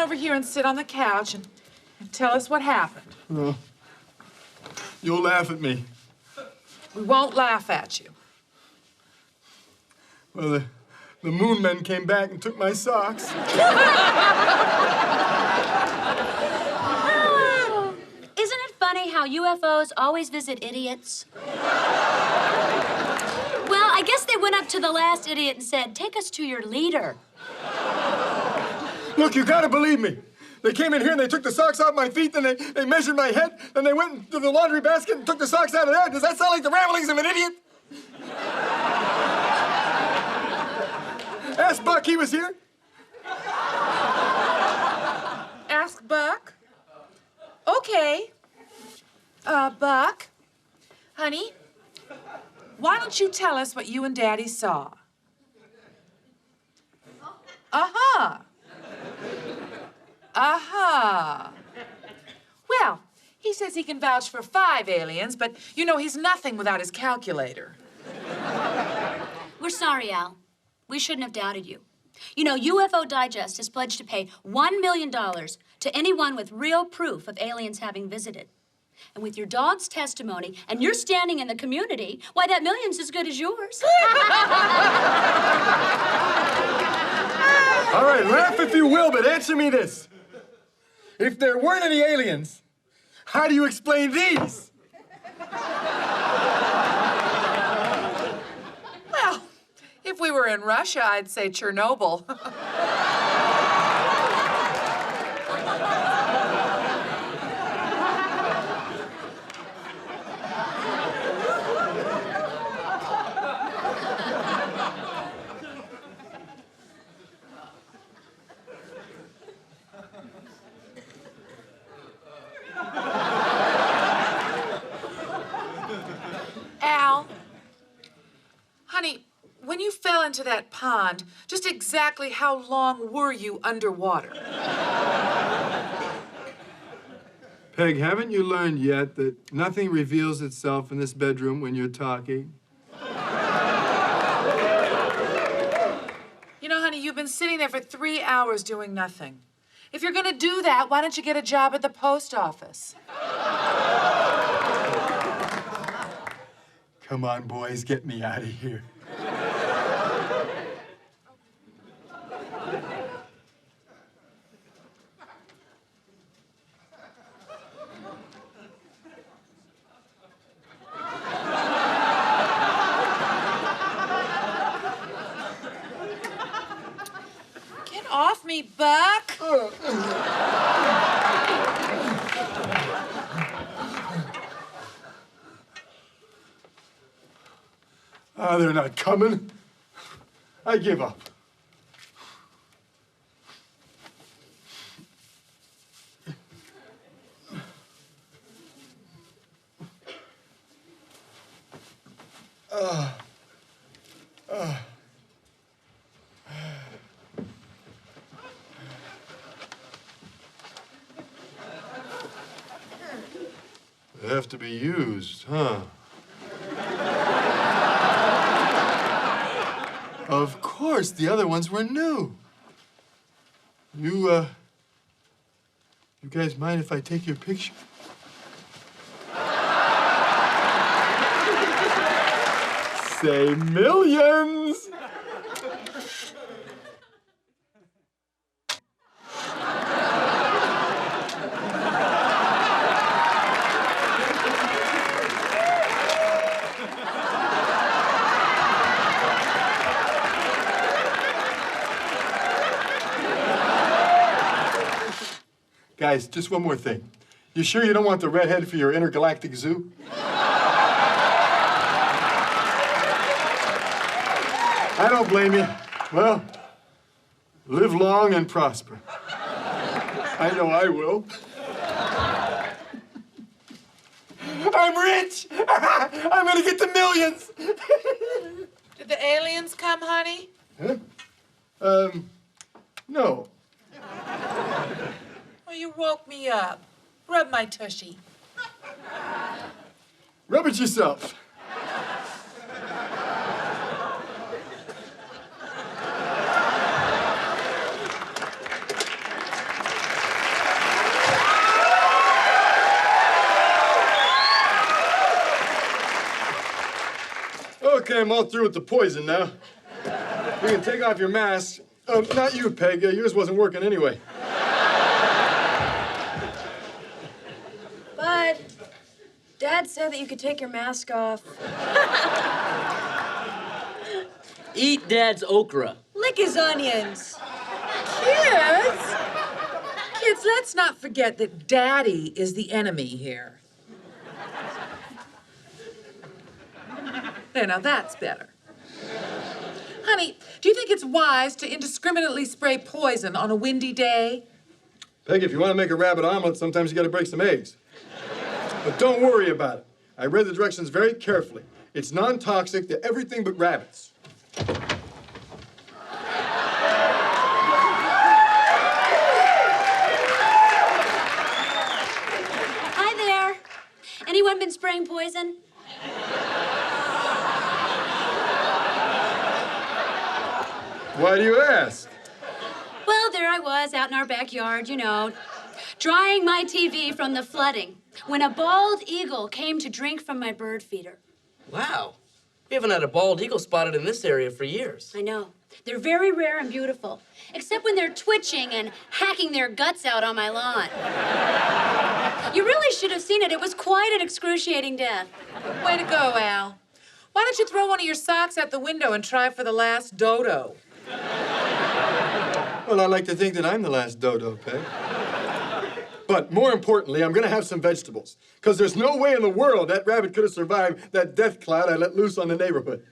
over here and sit on the couch and tell us what happened. Well, you'll laugh at me. We won't laugh at you. Well, the moon men came back and took my socks. Isn't it funny how UFOs always visit idiots? Well, I guess they went up to the last idiot and said, "Take us to your leader." Look, you gotta believe me. They came in here and they took the socks off my feet, then they measured my head, then they went into the laundry basket and took the socks out of there. Does that sound like the ramblings of an idiot? Ask Buck, he was here. Ask Buck? Okay. Buck, honey, why don't you tell us what you and Daddy saw? Uh-huh. Uh-huh. Well, he says he can vouch for 5 aliens, but you know he's nothing without his calculator. We're sorry, Al. We shouldn't have doubted you. You know, UFO Digest has pledged to pay $1 million to anyone with real proof of aliens having visited. And with your dog's testimony and your standing in the community, why, that million's as good as yours. All right, laugh if you will, but answer me this. If there weren't any aliens, how do you explain these? Well, if we were in Russia, I'd say Chernobyl. Al, honey, when you fell into that pond, just exactly how long were you underwater? Peg, haven't you learned yet that nothing reveals itself in this bedroom when you're talking? You know, honey, you've been sitting there for 3 hours doing nothing. If you're gonna do that, why don't you get a job at the post office? Come on, boys, get me out of here. Get off me, Buck. Ah, they're not coming. I give up. They have to be used, huh? Of course, the other ones were new. You guys mind if I take your picture? Say millions! Guys, just one more thing. You sure you don't want the redhead for your intergalactic zoo? I don't blame you. Well, live long and prosper. I know I will. I'm rich! I'm gonna get the millions! Did the aliens come, honey? Huh? No. Oh, you woke me up. Rub my tushy. Rub it yourself. Okay, I'm all through with the poison now. You can take off your mask. Not you, Peg. Yours wasn't working anyway. Bud, Dad said that you could take your mask off. Eat Dad's okra. Lick his onions. Kids, let's not forget that Daddy is the enemy here. There, now that's better. Honey, do you think it's wise to indiscriminately spray poison on a windy day? Peg, if you want to make a rabbit omelet, sometimes you got to break some eggs. But don't worry about it. I read the directions very carefully. It's non-toxic to everything but rabbits. Hi there. Anyone been spraying poison? Why do you ask? Well, there I was out in our backyard, you know, drying my TV from the flooding, when a bald eagle came to drink from my bird feeder. Wow. We haven't had a bald eagle spotted in this area for years. I know. They're very rare and beautiful, except when they're twitching and hacking their guts out on my lawn. You really should have seen it. It was quite an excruciating death. Way to go, Al. Why don't you throw one of your socks out the window and try for the last dodo? Well, I like to think that I'm the last dodo, Peg. But more importantly, I'm going to have some vegetables. Because there's no way in the world that rabbit could have survived that death cloud I let loose on the neighborhood.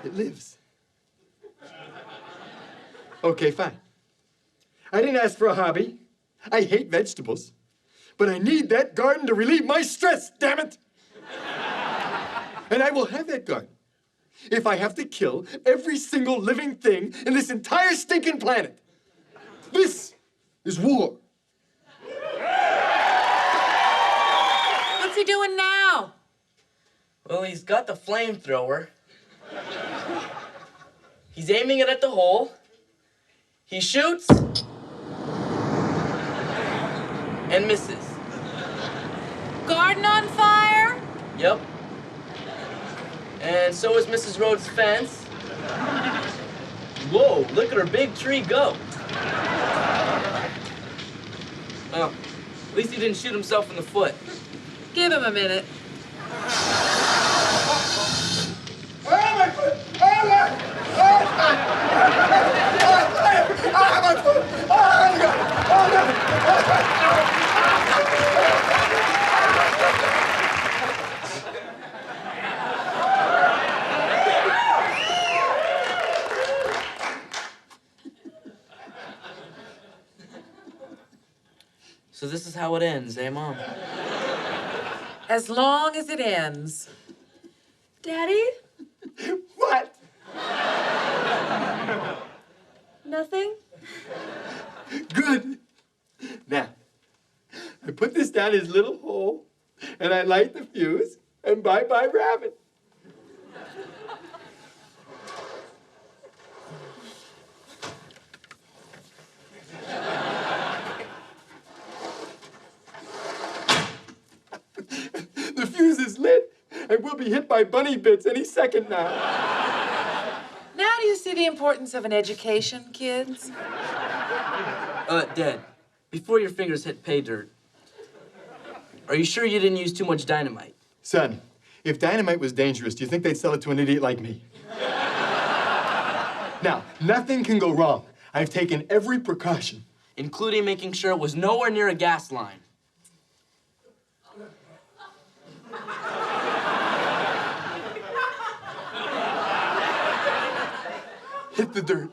It lives. Okay, fine. I didn't ask for a hobby. I hate vegetables. But I need that garden to relieve my stress, damn it! And I will have that garden if I have to kill every single living thing in this entire stinking planet. This is war. What's he doing now? Well, he's got the flamethrower. He's aiming it at the hole. He shoots and misses. Garden on fire? Yep. And so is Mrs. Rhodes' fence. Whoa, look at her big tree go. Oh, at least he didn't shoot himself in the foot. Give him a minute. Oh, my foot! Oh, my! Oh, my foot! Oh, God! Oh, God! So this is how it ends, eh, Mom? As long as it ends. Daddy? What? Nothing? Good. Now, I put this down his little hole, and I light the fuse, and bye-bye, rabbit. The fuse is lit, and we'll be hit by bunny bits any second now. Now do you see the importance of an education, kids? Dad, before your fingers hit pay dirt, are you sure you didn't use too much dynamite? Son, if dynamite was dangerous, do you think they'd sell it to an idiot like me? Now, nothing can go wrong. I've taken every precaution. Including making sure it was nowhere near a gas line. Hit the dirt.